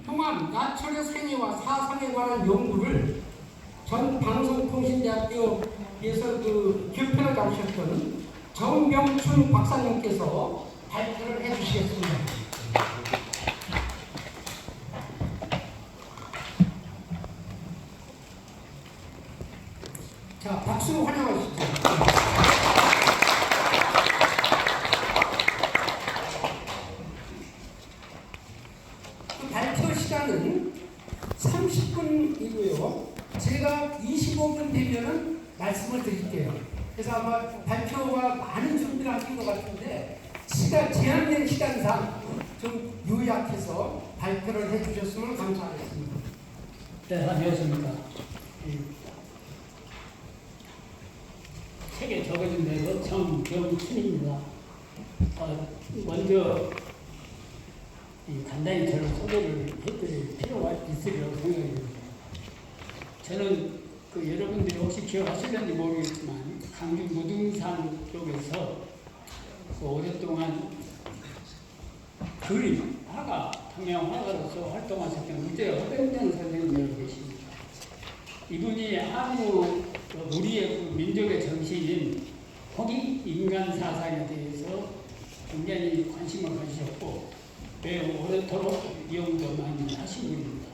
통합 나철의 생애와 사상에 관한 연구를 전 방송통신대학교에서 교편을 가르쳤던 정병춘 박사님께서 발표를 해주시겠습니다. 자, 박수로 환영하시죠. 발표 시간은 30분이고요. 제가 25분 되면은 말씀을 드릴게요. 그래서 아마 발표가 많은 준비를 하신 것 같은데 제한된 시간상 좀 요약해서 발표를 해주셨으면 감사하겠습니다. 네, 안녕하십니까. 책에 적어진 대로 정병춘입니다. 먼저 간단히 저를 소개를 해드릴 필요가 있으리라고 생각이 듭니다. 저는 여러분들이 혹시 기억하실는지 모르겠지만 강주 무등산 쪽에서 오랫동안 그림, 화가, 평양 화가로서 활동하셨던 우재 허병정 선생님이 계십니다. 이분이 한국 우리의 민족의 정신인 홍익 인간 사상에 대해서 굉장히 관심을 가지셨고 매우 오래도록 연구도 많이 하신 분입니다.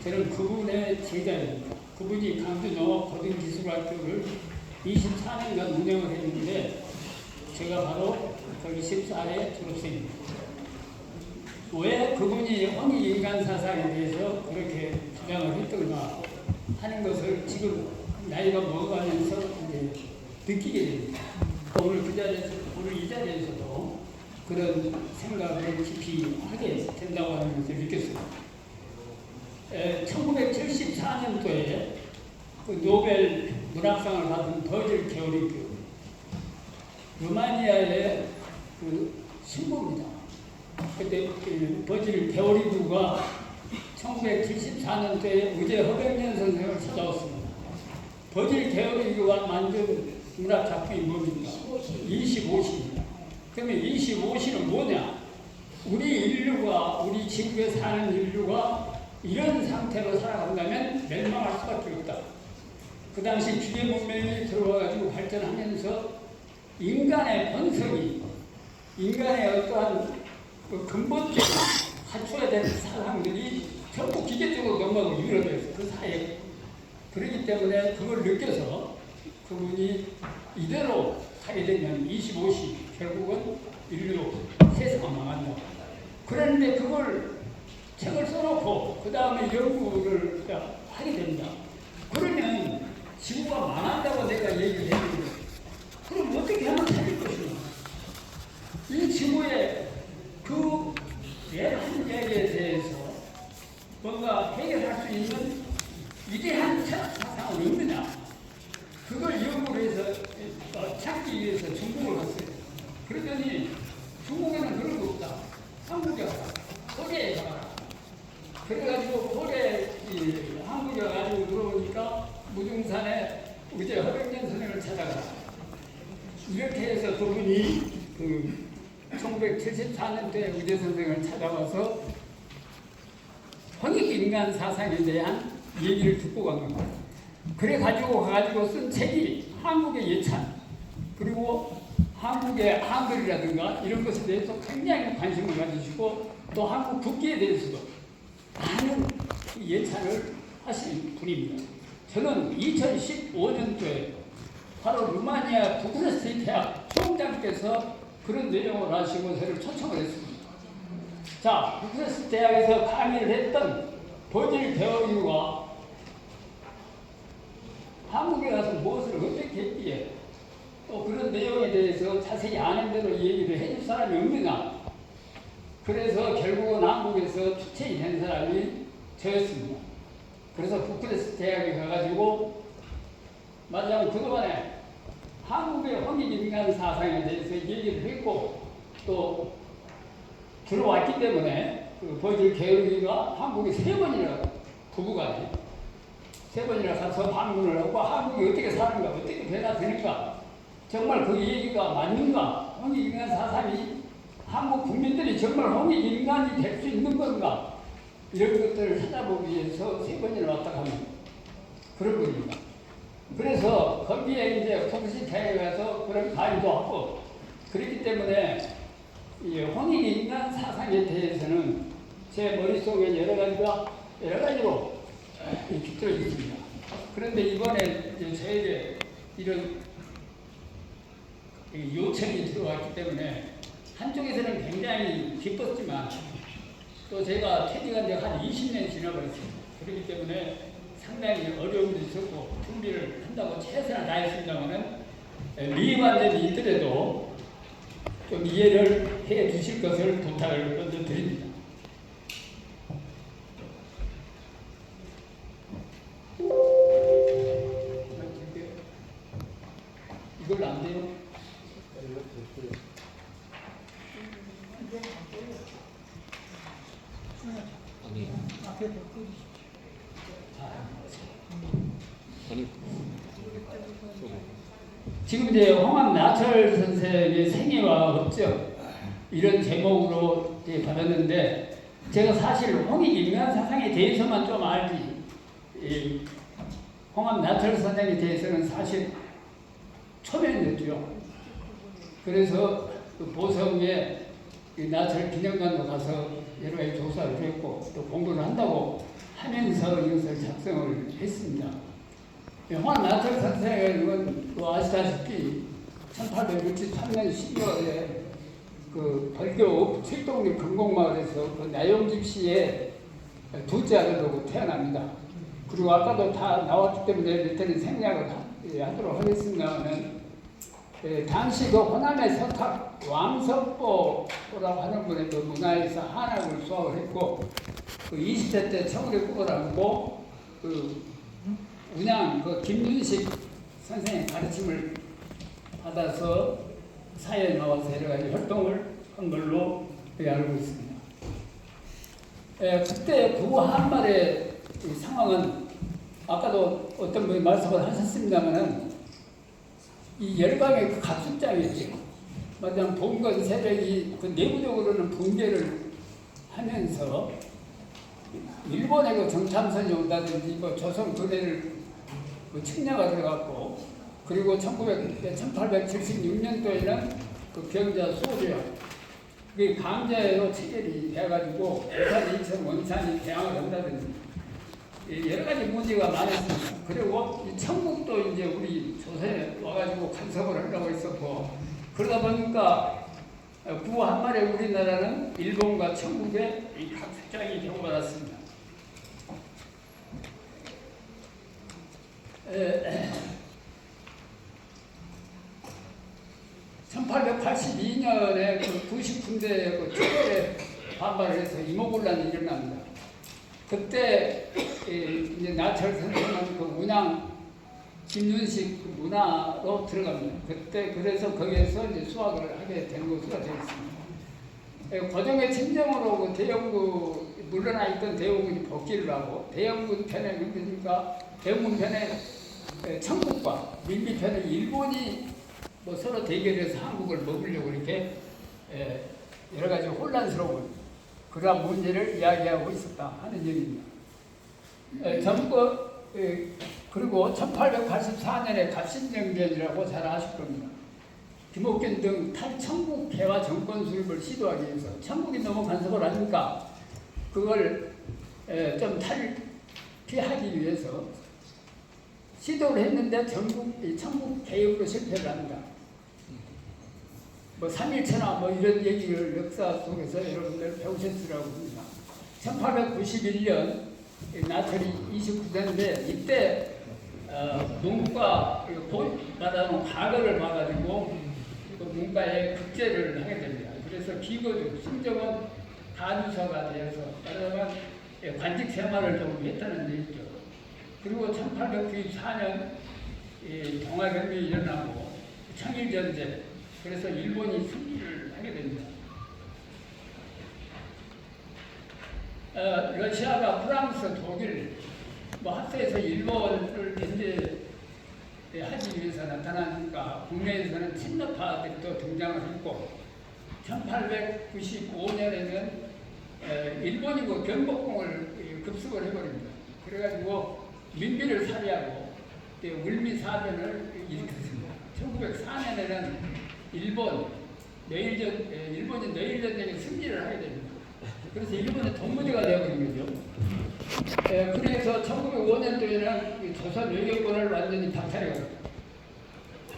저는 그분의 제자입니다. 그분이 강주 농업고등기술학교를 24년간 운영을 했는데 제가 바로 거기 14회 졸업생입니다. 왜 그분이 홍익 인간 사상에 대해서 그렇게 주장을 했던가 하는 것을 지금 나이가 먹어가면서 이제 느끼게 됩니다. 오늘 이 자리에서도 그런 생각을 깊이 하게 된다고 하는 것을 느꼈습니다. 1974년도에 노벨 문학상을 받은 버질 게오리그, 루마니아의 신부입니다. 그때 버질 게오리그가 1974년도에 우재 허병정 선생을 찾아왔습니다. 버질 게오리그가 만든 문학 작품이 뭡니까? 25시입니다. 그러면 25시는 뭐냐? 우리 지구에 사는 인류가 이런 상태로 살아간다면 멸망할 수밖에 없다. 그 당시 기계 문명이 들어와가지고 발전하면서 인간의 본성이, 인간의 어떠한 근본적인 갖춰야 되는 사상들이 전부 기계적으로 넘어가고 유럽에서 그 사이에. 그렇기 때문에 그걸 느껴서 그분이 이대로 하게 되면 25시 결국은 인류 세상은 망한다. 그런데 그걸 책을 써놓고 그 다음에 연구를 하게 된다. 그러면 지구가 망한다고 내가 얘기를 했는데 그럼 어떻게 하면 살릴 것인가? 이 지구의 그 대한 얘기에 대해서 뭔가 해결할 수 있는 위대한 철학 사상은 없느냐? 그걸 연구를 해서 찾기 위해서 중국을 갔어요. 그러더니 중국에는 그런 거 없다. 한국에 가라. 코리아에 가라. 그래가지고 한국에 가지고 들어오니까 무등산에 우재 허병정 선생을 찾아가라. 이렇게 해서 그분이 1974년도에 우재 선생을 찾아와서 홍익인간 사상에 대한 얘기를 듣고 간 겁니다. 그래 가지고 쓴 책이 한국의 예찬, 그리고 한국의 한글이라든가 이런 것에 대해서 굉장히 관심을 가지시고 또 한국 국기에 대해서도 많은 예찬을 하신 분입니다. 저는 2015년도에 바로 루마니아 부쿠레스트 대학 총장께서 그런 내용을 하시고 저를 초청을 했습니다. 자, 부쿠레스트 대학에서 강의를 했던 버질 게오리그가 한국에 가서 무엇을 어떻게 했기에 또 그런 내용에 대해서 자세히 아는 대로 얘기를 해줄 사람이 없느냐. 그래서 결국은 한국에서 추천이 된 사람이 저였습니다. 그래서 부쿠레스트 대학에 가가지고 말하자면 그동안에 한국의 홍익인간 사상에 대해서 얘기를 했고 또 들어왔기 때문에 버질 게오리그가 한국에 3번이나 부부간에 3번이나 가서 방문을 하고 한국이 어떻게 사는가, 어떻게 변화되는가, 정말 그 얘기가 맞는가, 홍익인간 사상이 한국 국민들이 정말 홍익인간이 될 수 있는 건가, 이런 것들을 찾아보기 위해서 3번이나 왔다 가는 그런 겁니다. 그래서 거기에 이제 공식회에 가서 그런 강의도 하고 그렇기 때문에 이 홍익 인간 사상에 대해서는 제 머릿속에 여러 가지로 깃들어 있습니다. 그런데 이번에 이제 저에게 이런 요청이 들어왔기 때문에 한쪽에서는 굉장히 기뻤지만 또 제가 퇴직한 지 한 20년이 지나버렸습니다. 그렇기 때문에 상당히 어려움도 있었고 준비를 한다고 최선을 다했습니다만은 미완전이 있더라도 좀 이해를 해 주실 것을 부탁을 먼저 드립니다. 이걸로 안 돼요? 아니. 아니. 지금 이제 홍합나철 선생의 생애와 업적 이런 제목으로 받았는데 제가 사실 홍익 인간 사상에 대해서만 좀 알지 이 홍합나철 선생에 대해서는 사실 초면이었죠. 그래서 그 보성에 나철 기념관도 가서 여러 가지 조사를 했고 또 공부를 한다고 하면서 이것을 작성을 했습니다. 홍합나철 선생은 아시다시피 1863년 12월에 그 벌교 칠동리 금곡마을에서 그 나용집시의 둘째 아들로 태어납니다. 그리고 아까도 다 나왔기 때문에 밑에는 생략을 하도록 하겠습니다만 당시 그 호남의 석학 왕석보라고 하는 분의 그 문화에서 한학을 수학을 했고 그 20대 때 청을에 뽑아라고 그 운양 그 김윤식 선생의 가르침을 받아서 사회에 나와서 여러 가지 활동을 한 걸로 알고 있습니다. 그때 구한말의 상황은 아까도 어떤 분이 말씀을 하셨습니다만은 이 열강의 그 갑순장이었죠. 마냥 봉건 세력이 그 내부적으로는 붕괴를 하면서 일본의 그 정탐선이 온다든지 뭐 조선 군대를 측량가 들어갔고 그리고 1876년도에는 그 병자 소주야 그게 강제로 체결이 돼가지고 부산 인천 원산이 대항을 한다든지 여러 가지 문제가 많았습니다. 그리고 이 청국도 이제 우리 조선에 와가지고 간섭을 하려고 했었고 그러다 보니까 구한말에 우리나라는 일본과 청국의 각색장이 경고받았습니다. 1882년에 그 99대 그 초월에 반발을 해서 이모군란이 일어납니다. 그때 이제 나철 선생은 그 운양 김윤식 그 문화로 들어갑니다. 그때 그래서 거기에서 이제 수학을 하게 된 것으로 되어 있습니다. 고종의 친정으로 그 대영구 물러나 있던 대영군이 복귀를 하고 대영군 편에 그러니까 대영군 편에 청국과 밀미 편에 일본이 뭐 서로 대결해서 한국을 먹으려고 이렇게 여러 가지 혼란스러운 그러한 문제를 이야기하고 있었다 하는 얘기입니다. 그리고 1884년에 갑신정변이라고 잘 아실 겁니다. 김옥균 등 탈청국 개화 정권 수립을 시도하기 위해서 청국이 너무 간섭을 하니까 그걸 좀 탈피하기 위해서 시도를 했는데 청국 개혁으로 실패를 합니다. 뭐 3.1천하 뭐 이런 얘기를 역사 속에서 여러분들 배우셨으라고 합니다. 1891년 나철이 29세인데 이때 문과 말하는 과거를 봐가지고 그 문과에 국제를 하게 됩니다. 그래서 비거주 심정은 간주사가 되어서 말하자면 관직 생활을 좀 했다는 얘기죠. 그리고 1894년 동아경련이 일어나고 청일전쟁 그래서 일본이 승리를 하게 됩니다. 러시아가 프랑스, 독일 뭐 합세해서 일본을 견제하기 위해서 나타나니까 국내에서는 친러파들이 또 등장을 했고 1895년에는 일본이 그 경복궁을 압축을 해버립니다. 그래가지고 민비를 살해하고 울미사변을 일으켰습니다. 1904년에는 일본이 내일전쟁에 승리를 하게 됩니다. 그래서 일본의 동무대가 되어버린 거죠. 그래서 1905년도에는 조선 외교권을 완전히 박탈해갑니다.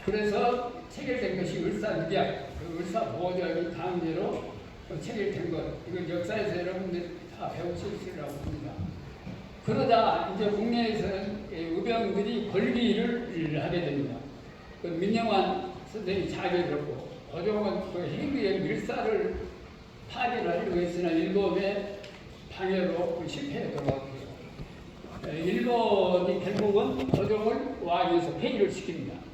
그래서 체결된 것이 을사늑약, 그 을사보호조약이 강제로 체결된 것. 이건 역사에서 여러분들이 다 배우실 수 있으라고 봅니다. 그러다 이제 국내에서는 의병들이 권리를 하게 됩니다. 그 민영환 선생이 자결을 했고, 고종은 그 해구의 밀사를 파괴를 하려고 했으나 일본의 방해로 실패에 돌아갔고요. 일본이 결국은 고종을 왕위에서 폐위를 시킵니다.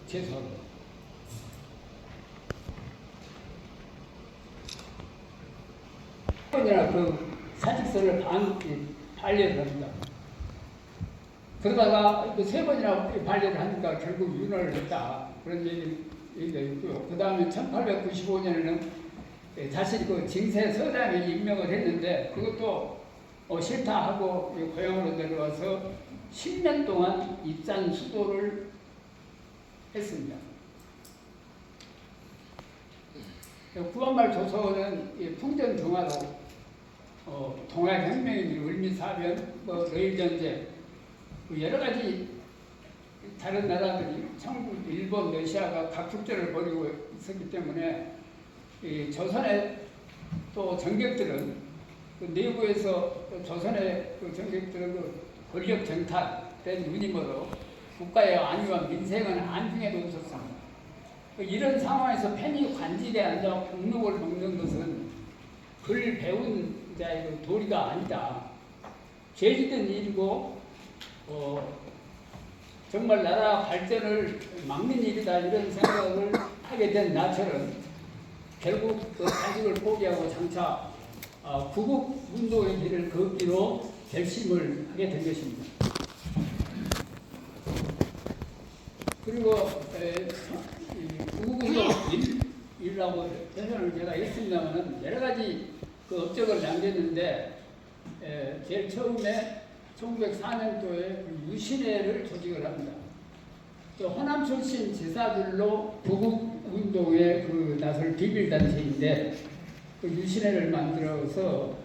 죄송합니다. 그 사직서를 반려를 합니다. 그러다가 세 번이나 반려를 하니까 결국 윤활을 했다. 그런 얘기가 있고요. 그 다음에 1895년에는 다시 그 징세서장에 임명을 했는데 그것도 싫다 하고 고향으로 내려와서 10년 동안 입산 수도를 했습니다. 구한말 조선은 풍전등화로 동아혁명인 을미사변, 러일전쟁 여러 가지 다른 나라들이 청국, 일본, 러시아가 각축전을 벌이고 있었기 때문에 조선의 또 정객들은 그 내부에서 조선의 그 정객들은 그 권력 정탈된 누님으로 국가의 안위와 민생은 안중에도 없었습니다. 이런 상황에서 편히 관직에 앉아 국록을 먹는 것은 글 배운 자의 도리가 아니다. 죄짓는 일이고 정말 나라 발전을 막는 일이다 이런 생각을 하게 된 나처럼 결국 그 관직을 포기하고 장차 구국운동의 길을 걷기로 결심을 하게 된 것입니다. 그리고 구국운동 일이라고 대선을 제가 했습니다만 여러 가지 그 업적을 남겼는데 제일 처음에 1904년도에 유신회를 조직을 합니다. 또 호남 출신 지사들로 구국운동에 그 나설 비밀단체인데 그 유신회를 만들어서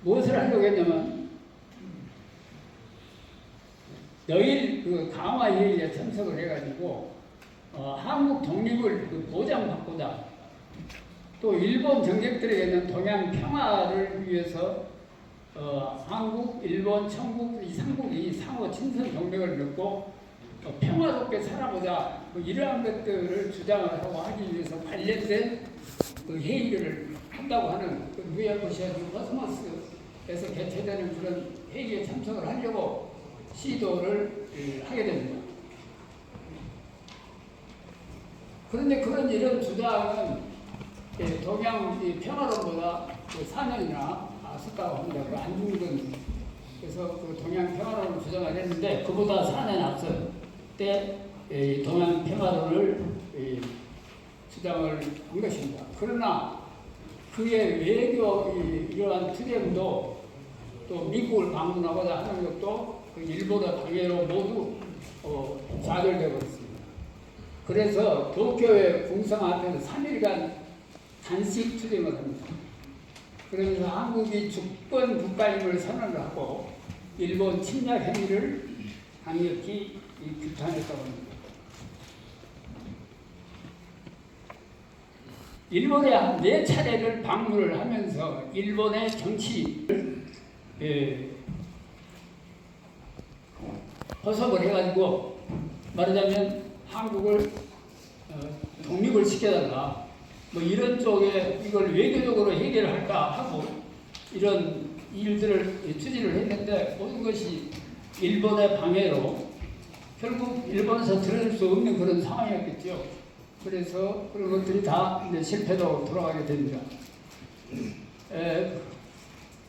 무엇을 하려고 했냐면 너일 그 강화회의에 참석을 해가지고 한국 독립을 그 보장받고자 또 일본 정객들에게는 동양 평화를 위해서 한국, 일본, 청국 이 삼국이 상호 친선 동맹을 맺고 평화롭게 살아보자 이러한 것들을 주장을 하고 하기 위해서 관련된 그 회의를 한다고 하는 그 뉴욕시아 코스모스에서 개최되는 그런 회의에 참석을 하려고 시도를 하게 됩니다. 그런데 그런 이런 주장은 동양 평화론보다 4년이나 썼다고 합니다. 그 안중근 그래서 그 동양 평화론을 주장을 했는데 그보다 4년 앞서 때 동양 평화론을 주장을 한 것입니다. 그러나 그의 외교 이러한 투쟁도 또 미국을 방문하고자 하는 것도 그 일본의 방해로 모두 좌절되고 있습니다. 그래서 도쿄의 궁성 앞에서 3일간 단식 투쟁을 합니다. 그러면서 한국이 주권 국가임을 선언을 하고 일본 침략 행위를 강력히 규탄했다고 합니다. 일본에 한 4차례를 방문을 하면서 일본의 정치를 허섭을 해가지고 말하자면 한국을 독립을 시켜달라 뭐 이런 쪽에 이걸 외교적으로 해결할까 하고 이런 일들을 추진을 했는데 모든 것이 일본의 방해로 결국 일본에서 들어줄 수 없는 그런 상황이었겠죠. 그래서 그런 것들이 다 이제 실패로 돌아가게 됩니다.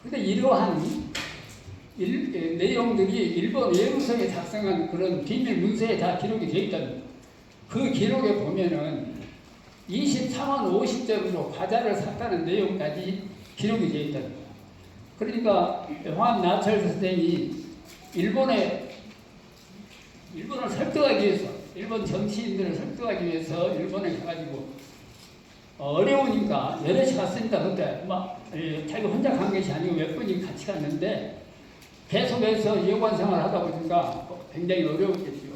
근데 이러한 내용들이 일본 외무성에 작성한 그런 비밀 문서에 다 기록이 되어 있다는 그 기록에 보면은 23원 50점으로 과자를 샀다는 내용까지 기록이 되어 있다는 거예요. 그러니까 황남철 선생이 일본을 설득하기 위해서, 일본 정치인들을 설득하기 위해서 일본에 가가지고 어려우니까 여럿이 갔습니다. 그때 자기 혼자 간 것이 아니고 몇 분이 같이 갔는데 계속해서 여관 생활을 하다 보니까 굉장히 어려웠겠죠.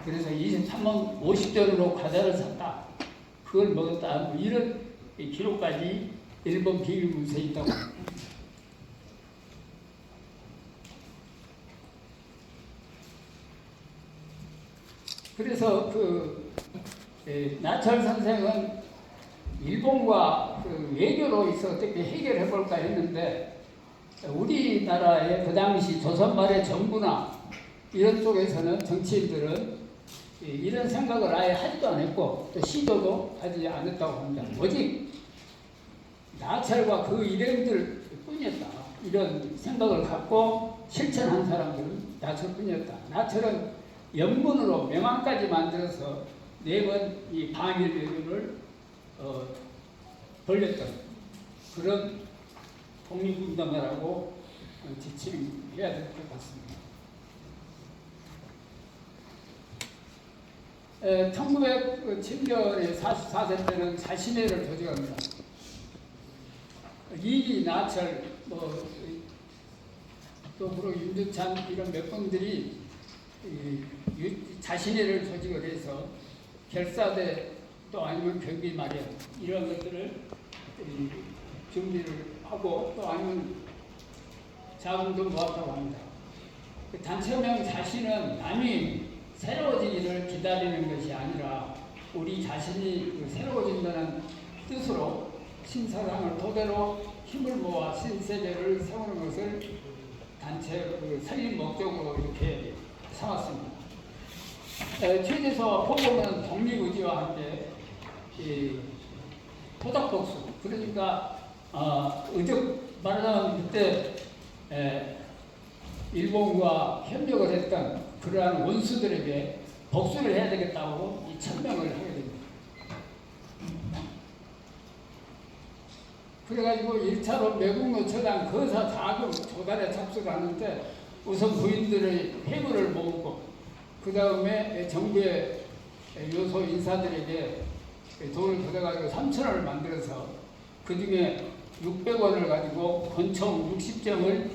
그래서 23원 50전으로 과자를 샀다. 그걸 먹었다. 뭐 이런 기록까지 일본 비밀 문서에 있다고. 그래서 나철 선생은 일본과 외교로 있어 어떻게 해결해 볼까 했는데 우리나라의 그 당시 조선 말의 정부나 이런 쪽에서는 정치인들은 이런 생각을 아예 하지도 않았고 또 시도도 하지 않았다고 합니다. 오직 나철과 그 일행들 뿐이었다. 이런 생각을 갖고 실천한 사람들은 나철뿐이었다. 나철은 영문으로 명함까지 만들어서 4번 이 방일 외교를 벌렸던 그런 독립운동가라고 지칭해야 될 것 같습니다. 1907년에 44세 때는 자신해를 조직합니다. 이기, 나철, 또 그리고 윤두찬 이런 몇 분들이 자신해를 조직을 해서 결사대 또 아니면 경비 마련 이런 것들을 준비를 하고 또 아니면 자금도 모았다고 합니다. 그 단체명 자신은 남이 새로워지기를 기다리는 것이 아니라 우리 자신이 새로워진다는 뜻으로 신사상을 토대로 힘을 모아 신세계를 세우는 것을 단체 설립 목적으로 이렇게 삼았습니다. 최재서와 포고는 독립의지와 함께 토닥복수 그러니까 말하자면 그때 일본과 협력을 했던 그러한 원수들에게 복수를 해야 되겠다고 이 천명을 하게 됩니다. 그래가지고 1차로 매국노 처단 거사 자금 조달에 착수를 하는데 우선 부인들의 회부를 모으고 그 다음에 정부의 요소 인사들에게 돈을 걷어가지고 3,000원을 만들어서 그 중에 600원을 가지고 권총 60점을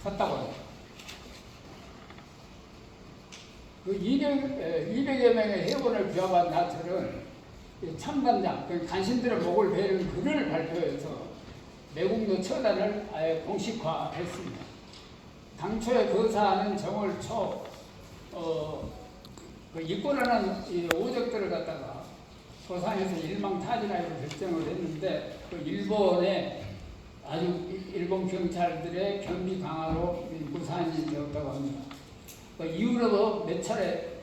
샀다고 합니다. 그 200여 명의 회원을 비워간 나철은 참관장, 간신들의 목을 베는 글을 발표해서 매국노 처단을 아예 공식화했습니다. 당초에 거사하는 정월 초 입고라는 오적들을 갖다가 소상에서 일망타진하기로 결정을 했는데 그 일본의 아주 일본 경찰들의 경비 강화로 무산이 되었다고 합니다. 그 이후로도 몇 차례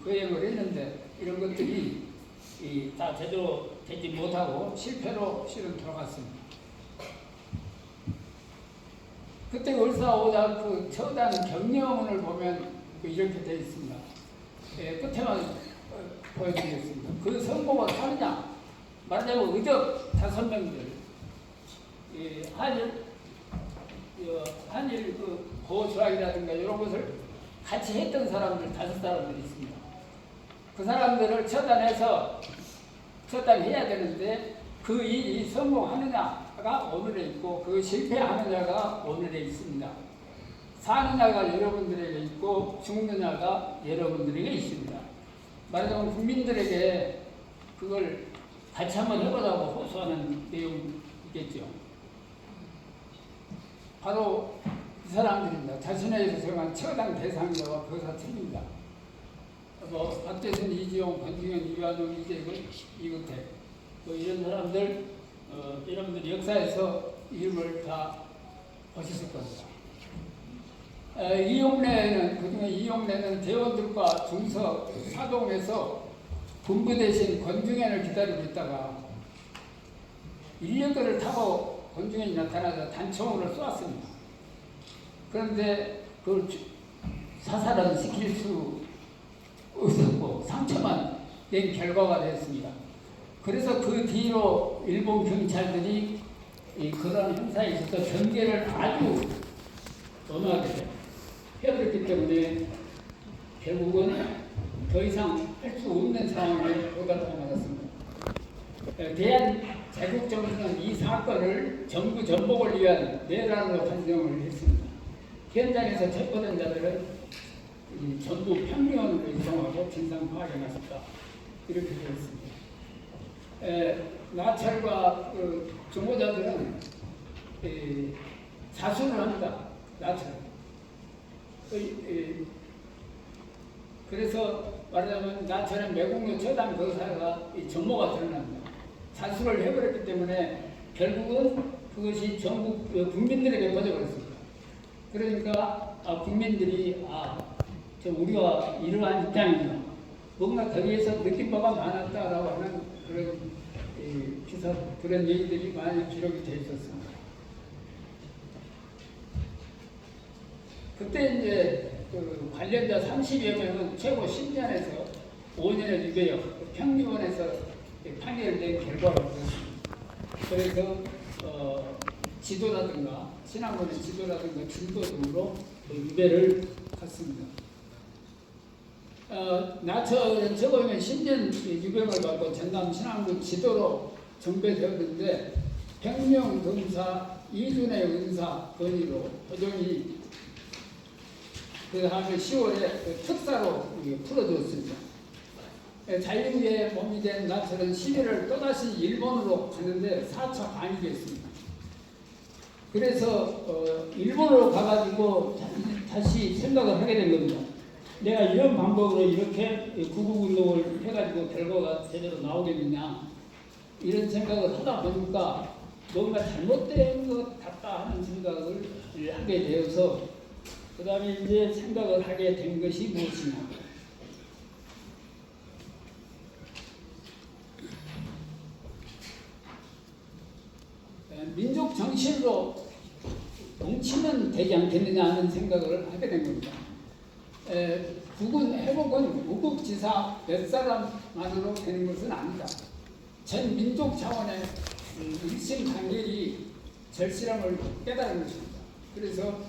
거행을 했는데 이런 것들이 다 제대로 되지 못하고 실패로 실은 돌아갔습니다. 그때 을사오자 그 처단 경려문을 보면 이렇게 되어 있습니다. 끝에만 보여드리겠습니다. 그 성공을 하느냐? 말하자면 의적 5명들, 한일 그 보조학이라든가 이런 것을 같이 했던 사람들 5사람들이 있습니다. 그 사람들을 처단해야 되는데 그 일이 성공하느냐가 오늘에 있고 그 실패하느냐가 오늘에 있습니다. 사느냐가 여러분들에게 있고 죽느냐가 여러분들에게 있습니다. 말하자면 국민들에게 그걸 같이 한번 해보자고 호소하는 내용이겠죠. 바로 이 사람들입니다. 자신에게서 정한 처단 대상자와 거사팀입니다. 박대선, 이지용, 권중현, 이완용, 이재근, 이근택 이런 사람들 여러분들 역사에서 이름을 다 보셨을 겁니다. 이용래는 그중에 이용래는 대원들과 중서 사동에서 군부 대신 권중현을 기다리고 있다가 인력거를 타고 권중현이 나타나서 단총으로 쏘았습니다. 그런데 그걸 사살은 시킬 수 없었고 상처만 낸 결과가 되었습니다. 그래서 그 뒤로 일본 경찰들이 그런 행사에 있어서 경계를 아주 엄하게 해버렸기 때문에 결국은 더 이상 할 수 없는 상황에 도달하고 말았습니다. 대한제국정부는 이 사건을 정부 전복을 위한 내란으로 판정을 했습니다. 현장에서 체포된 자들은 전부 평리원으로 이송하고 진상 파악에 나섰다. 이렇게 되었습니다. 나찰과 정보자들은 자수를 합니다. 나찰. 그래서 말하자면 나처럼 매국노 처단 거사가 전모가 드러납니다. 자수를 해버렸기 때문에 결국은 그것이 전국 국민들에게 퍼져버렸습니다. 그러니까 국민들이 우리가 이러한 입장이구나. 뭔가 거기에서 느낀 바가 많았다라고 하는 그런 기사, 그런 얘기들이 많이 기록이 되어 있었습니다. 그때 이제 관련자 30여 명은 최고 10년에서 5년의 유배역, 평리원에서 판결된 결과가 그렇습니다. 그래서 지도라든가 신앙원의 지도라든가 중도 등으로 유배를 갔습니다. 나처는 적어보면 10년 유배를 받고 전남 신앙군 지도로 정배되었는데 백명 검사 이준의 은사 건의로 도정이 그 다음에 10월에 특사로 풀어주었습니다. 자유의 몸이 된 나처는 11월 또다시 일본으로 가는데 4차 반이 됐습니다. 그래서 일본으로 가가지고 다시 생각을 하게 된 겁니다. 내가 이런 방법으로 이렇게 구국운동을 해가지고 결과가 제대로 나오겠느냐 이런 생각을 하다 보니까 뭔가 잘못된 것 같다 하는 생각을 하게 되어서 그 다음에 이제 생각을 하게 된 것이 무엇이냐. 민족 정신으로 뭉치면 되지 않겠느냐 하는 생각을 하게 된 겁니다. 국은 회복은 우국지사 몇 사람만으로 되는 것은 아니다. 전 민족 차원의 일심단결이 절실함을 깨달은 것입니다. 그래서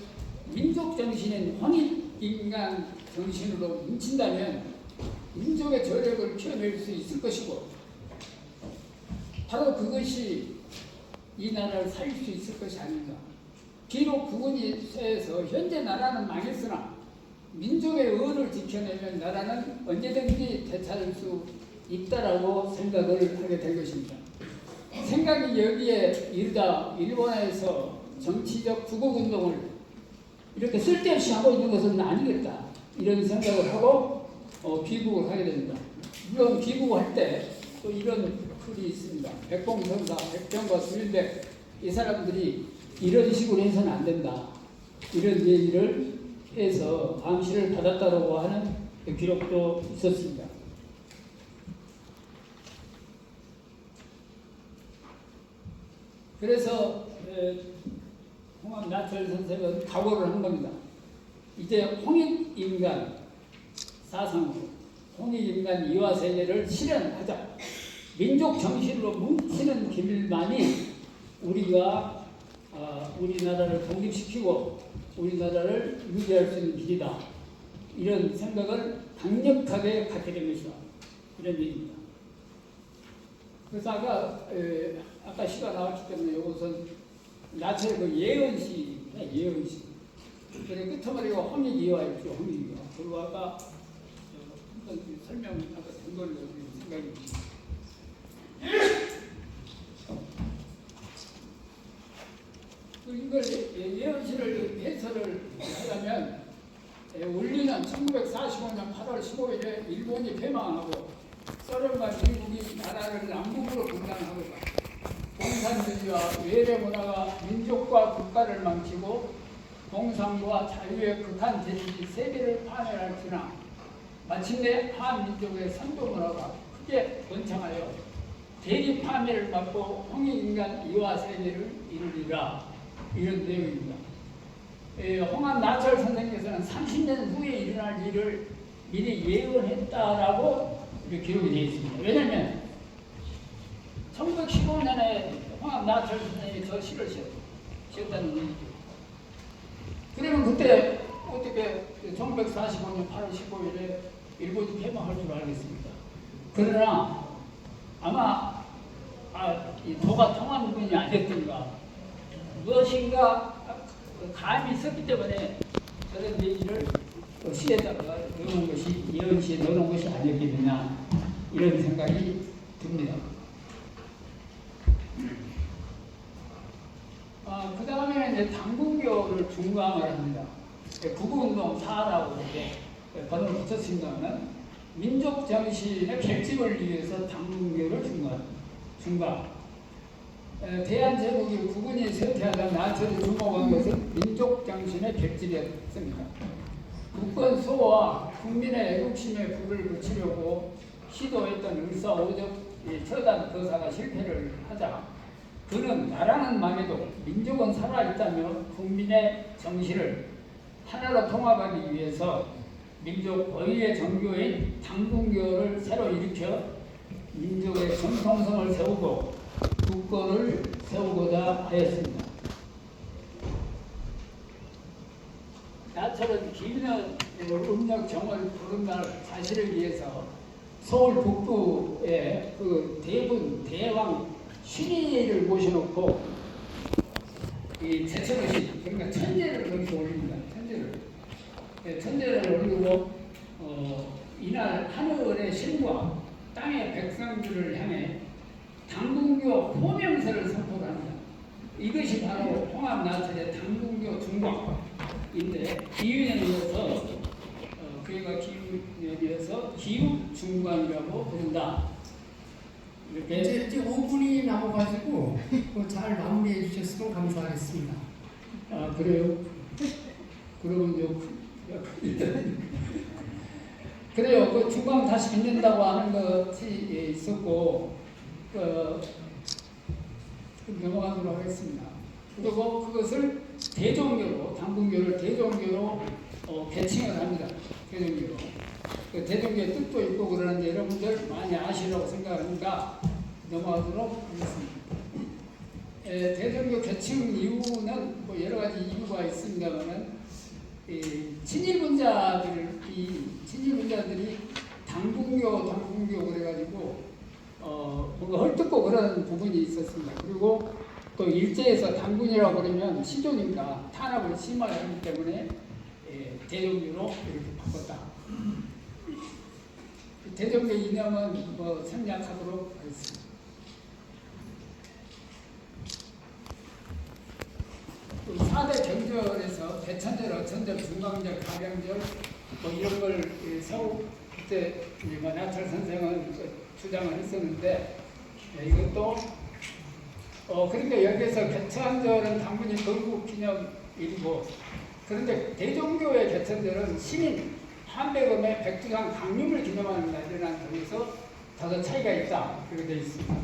민족 정신인 황인인간 정신으로 뭉친다면 민족의 저력을 키워낼 수 있을 것이고 바로 그것이 이 나라를 살릴 수 있을 것이 아닌가. 비록 국군이 쇠해서 현재 나라는 망했으나 민족의 의를 지켜내면 나라는 언제든지 되찾을 수 있다라고 생각을 하게 된 것입니다. 생각이 여기에 이르다 일본에서 정치적 구국운동을 이렇게 쓸데없이 하고 있는 것은 아니겠다. 이런 생각을 하고 귀국을 하게 됩니다. 물론 귀국할 때 또 이런 풀이 있습니다. 백봉선사, 백병과 수일백 이 사람들이 이런 식으로 해서는 안 된다. 이런 얘기를 해서 감시를 받았다고 하는 기록도 있었습니다. 그래서 홍합 나철 선생은 각오를 한 겁니다. 이제 홍익인간 사상으로 홍익인간 이화세계를 실현하자. 민족 정신으로 뭉치는 길만이 우리가 우리나라를 독립시키고 우리나라를 유지할 수 있는 길이다. 이런 생각을 강력하게 갖게 된 것이다. 이런 얘기입니다. 그래서 아까 시가 나왔기 때문에 이것은 나철의 그 예언시. 그래 끝머리가 홍익이화 있죠. 홍익이화. 그리고 아까 설명 아까 된 걸로 생각이 듭니다. 이걸 예언시를 해설을 하려면 원리는 1945년 8월 15일에 일본이 패망하고 소련과 미국이 나라를 남북으로 분단하고 공산주의와 외래 문화가 민족과 국가를 망치고 공산과 자유의 극한 제국이 세계를 파멸할지나 마침내 한민족의 선도 문화가 크게 번창하여 대리 파멸을 받고 홍익인간 이화 세계를 이르리라 이런 내용입니다. 홍합 나철 선생님께서는 30년 후에 일어날 일을 미리 예언했다라고 이렇게 기록이 되어 있습니다. 왜냐하면 1915년에 홍합 나철 선생님이 저 시를 지었다는 얘기죠. 그러면 그때 어떻게 1945년 8월 15일에 일본이 폐망할 줄 알겠습니다. 그러나 아마 이 도가 통하는 분이 아니었던가 무엇인가 감이 있었기 때문에 저런 얘기를 시에다가 넣어놓은 것이 예언시에 넣어놓은 것이 아니었겠느냐 이런 생각이 듭니다. 그 다음에 이제 당군교를 중광을 합니다. 구구운동 4라고 이렇게 번호를 붙였습니다만 민족 정신의 결집을 위해서 당군교를 중광. 대한제국이 국군이 쇠퇴하다 나처를 주목한 것은 민족 정신의 결집이었습니다. 국권 소와 국민의 애국심에 불을 붙이려고 시도했던 을사오적 처단 거사가 실패를 하자 그는 나라는 망해도 민족은 살아있다며 국민의 정신을 하나로 통합하기 위해서 민족 고유의 정교인 당군교를 새로 일으켜 민족의 정통성을 세우고 국권을 세우고자 하였습니다. 나처럼 긴 음력 정월 보름날 사실을 위해서 서울 북부에 그 대왕 신의를 모셔놓고 이 제철의식 그러니까 천재를 거기서 올립니다. 천재를 올리고 이날 하늘의 신과 땅의 백성들을 향해 당군교 호명서를 선포합니다. 이것이 바로 홍합나철의 당군교 중광인데 기운에 이어서 그가 기운에 비해서 기운중광이라고 부른다. 이렇게 이제 5분이 남아가지고 잘 마무리해 주셨으면 감사하겠습니다. 그래요? 그러면 일단 그래요. 그 중광 다시 빚는다고 하는 것이 있었고 넘어가도록 하겠습니다. 그리고 그것을 대종교로 당군교를 대종교로 개칭을 합니다. 대종교로. 그 대종교의 뜻도 있고 그러는데 여러분들 많이 아시라고 생각하니까 넘어가도록 하겠습니다. 대종교 개칭 이유는 뭐 여러 가지 이유가 있습니다만은 친일분자들이 당군교 그래가지고 뭔가 헐뜯고 그런 부분이 있었습니다. 그리고 또 일제에서 당군이라고 그러면 시조니까 탄압을 심하게 하기 때문에 대종교로 이렇게 바꿨다. 대종교 이념은 뭐 생략하도록 하겠습니다. 또 4대 경절에서 대천절, 어천절, 중광절, 가병절 뭐 이런 걸 그때 나철 선생은 주장을 했었는데 이것도 그러니까 여기에서 개천절은 당군이 건국 기념일이고 그런데 대종교의 개천절은 시민 한백음의 백두산 강림을 기념하는 날이라는 점에서 다소 차이가 있다 그렇게 되어 있습니다.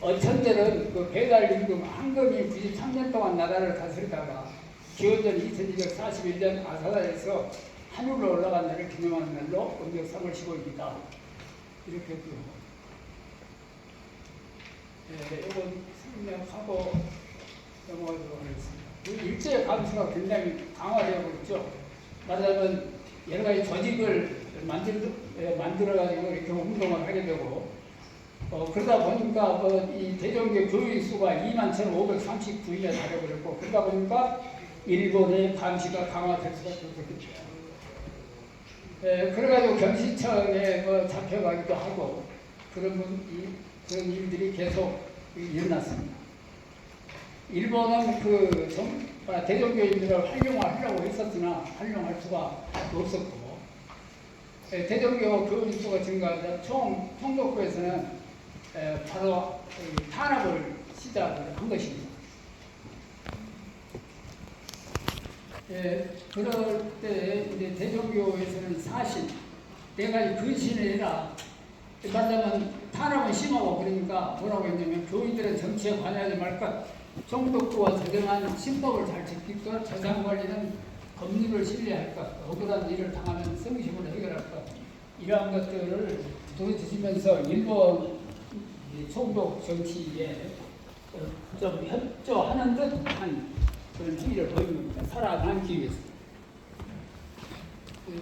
어천절은 그 배달 임금 한금이 93년 동안 나라를 다스리다가 기원전 2241년 아사다에서 하늘로 올라간 날을 기념하는 날로 음력 3월 15일이다. 이렇게 이건 생략하고 넘어가도록 하겠습니다. 일제의 감수가 굉장히 강화되고 있죠. 말하자면 여러 가지 조직을 만들어가지고 이렇게 운동을 하게 되고 그러다 보니까 이 대종교 교인 수가 21,539일에 달해버렸고 그러다 보니까 일본의 감시가 강화될 수밖에 없겠죠. 그래가지고 경시청에 잡혀가기도 하고 그런 일들이 계속 일어났습니다. 일본은 대종교인들을 활용하려고 했었으나 활용할 수가 없었고 대종교 교인 수가 증가하자 총독부에서는 바로 탄압을 시작을 한 것입니다. 그럴 때 이제 대종교에서는 사신, 내가 근신을 해라. 말하자면 탄압은 심하고 그러니까 뭐라고 했냐면 교인들은 정치에 관여하지 말 것, 총독부와 제정한 신법을 잘 지킬까? 재산관리는 법률을 신뢰할까? 억울한 일을 당하면 성심으로 해결할까? 이러한 것들을 두드리면서 일본 총독 정치에 좀 협조하는 듯한 그런 행위를 보입니다. 살아남기 위해서.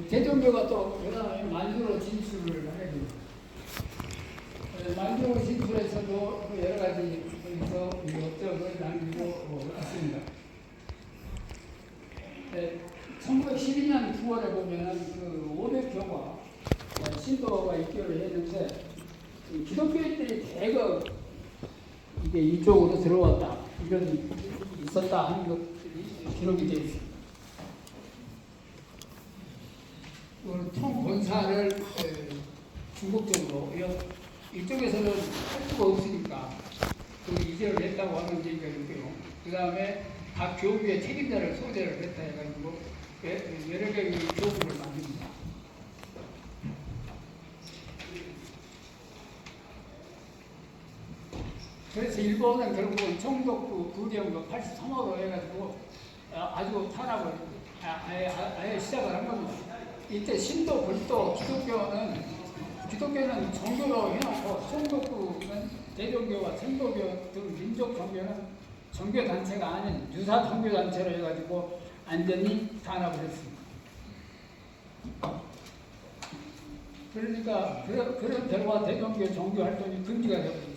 대종교가 또 그다음에 만주로 진출을 하게 됩니다. 만주로 진출해서도 여러 가지 거기서 업적을 남기고 있습니다. 1912년 9월에 보면 그 500교가 신도가 입교를 했는데 기독교인들이 대거 이게 이쪽으로 들어왔다 이런 일이 있었다 하는 것들이 기록이 되어 있습니다. 총 권사를 중국적으로 이쪽에서는 할 수가 없으니까 그 이제를 했다고 하는 얘기가 있고요. 그 다음에 각 교구의 책임자를 소재를 했다 해가지고 여러 개의 교구를 만듭니다. 그래서 일본은 결국은 총독부 부정부 83호로 해가지고 아주 탄압을 아예 시작을 한 겁니다. 이때 신도, 불도, 기독교는 종교로 해놓고 총독부는 대종교와 천도교 등 민족 종교는 종교단체가 아닌 유사 종교단체로 해가지고 완전히 탄압을 했습니다. 그러니까 그런 결과 대종교 종교 활동이 금지가 되어버렸죠.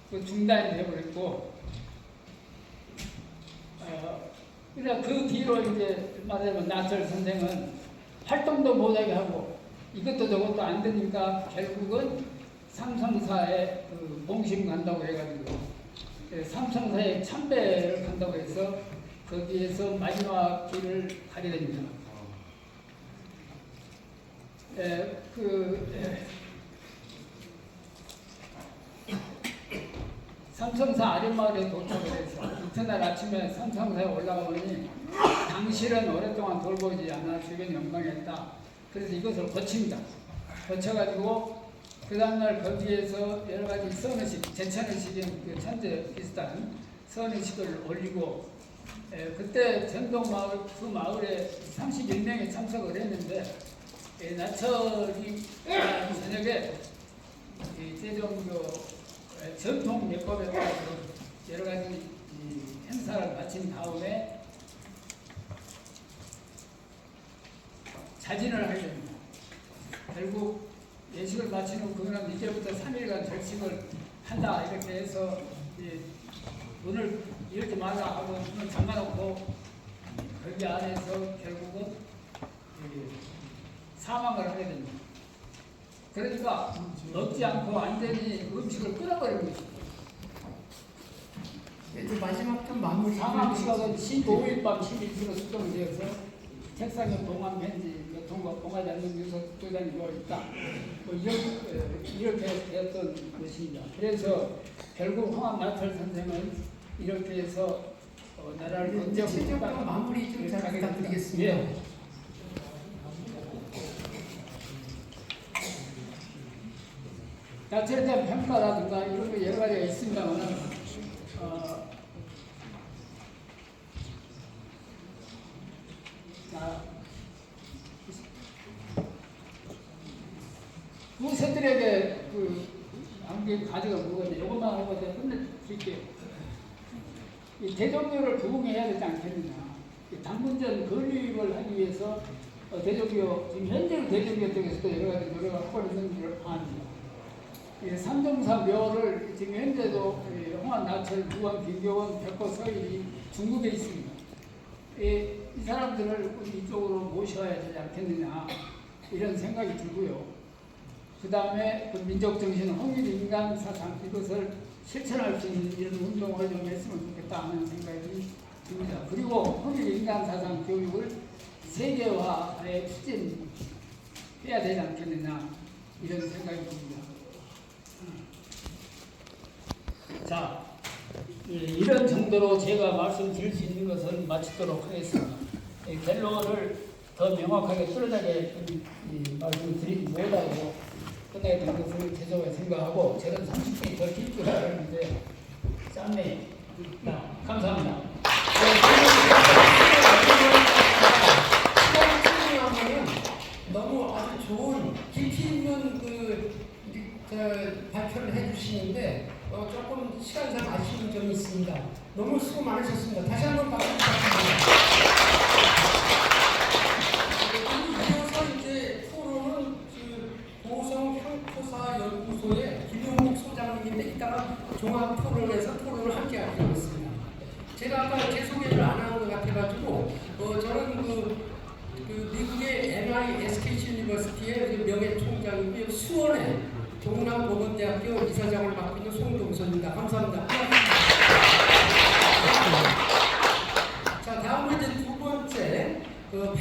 그 중단이 되어버렸고, 그러니까 그 뒤로 이제 말하자면 나철 선생은 활동도 못하게 하고 이것도 저것도 안 되니까 결국은 삼성사에 그 봉심 간다고 해가지고 삼성사에 참배를 간다고 해서 거기에서 마지막 길을 가게 됩니다. 삼성사 아랫마을에 도착을 해서 이튿날 아침에 삼성사에 올라가보니 당실은 오랫동안 돌보지 않아 주변 영광했다. 그래서 이것을 고칩니다. 고쳐가지고 그 다음날 거기에서 여러 가지 선의식, 제천의식인 그 천재 비슷한 선의식을 올리고 그때 전동마을 그 마을에 31명이 참석을 했는데 나철이 저녁에 대종교 전통 예법에 따라서 여러 가지 행사를 마친 다음에 자진을 하게 됩니다. 결국 예식을 마친 후 그는 이제부터 3일간 절식을 한다 이렇게 해서 문을 이렇게 말라 하고 문을 잠가놓고 거기 안에서 결국은 사망을 하게 됩니다. 그러니까 먹지 않고 완전히 음식을 끊어버리는 것입니다. 이제 마지막 좀 마무리. 사망 시각은 15일 밤 11시로 수정되어서 책상에 봉한 편지, 교통과 봉하지 않는 유서 도장이 되어 있다. 뭐 이렇게 되었던 것입니다. 그래서 결국 황암나철 선생은 이렇게 해서 나라를 최종과 마무리 좀 잘 부탁드리겠습니다. 예. 나철에 대한 평가라든가 이런 거 여러 가지가 있습니다만 후세들에게 한개 가지가 뭐거든요. 이것만 하고 제가 끝내드릴게요. 이 대종교를 부흥해야 되지 않겠느냐. 당분전 건립을 하기 위해서 대종교, 지금 현재 대종교 쪽에서도 여러 가지 노력을 하고 있는 걸 압니다. 삼종사 묘를 지금 현재도 홍한, 나철, 무원, 비교원, 백호, 서일이 중국에 있습니다. 이 사람들을 이쪽으로 모셔야 되지 않겠느냐 이런 생각이 들고요. 그 다음에 그 민족정신, 홍일인간 사상 이것을 실천할 수 있는 이런 운동을 좀 했으면 좋겠다 하는 생각이 듭니다. 그리고 홍일인간 사상 교육을 세계화에 추진해야 되지 않겠느냐 이런 생각이 듭니다. 자, 이런 정도로 제가 말씀드릴 수 있는 것은 마치도록 하겠습니다. 결론을 더 명확하게 뚜렷하게 말씀을 드리지 못하고 끝나게 된 것을 죄송하게 생각하고 저는 30분이 더 길게 하는데 안내. 감사합니다. 시간을 너무 아주 좋은 깊이 있는 발표를 해주시는데 조금 시간상 아쉬운 점이 있습니다. 너무 수고 많으셨습니다. 다시 한번 박수 부탁드립니다. 이어서 이제 토론은 고성 향토사 연구소의 김용국 소장님인데 이따가 종합 토론에서 토론을 함께 하기로 했습니다. 제가 아까 제 소개를 안 한 것 같아가지고 저는 미국의 NISK 유니버시티의 명예 총장이고요. 수원의 동남보건대학교 이사장을 맡고 있는 송동선입니다. 감사합니다. 자, 다음으로 이제 두 번째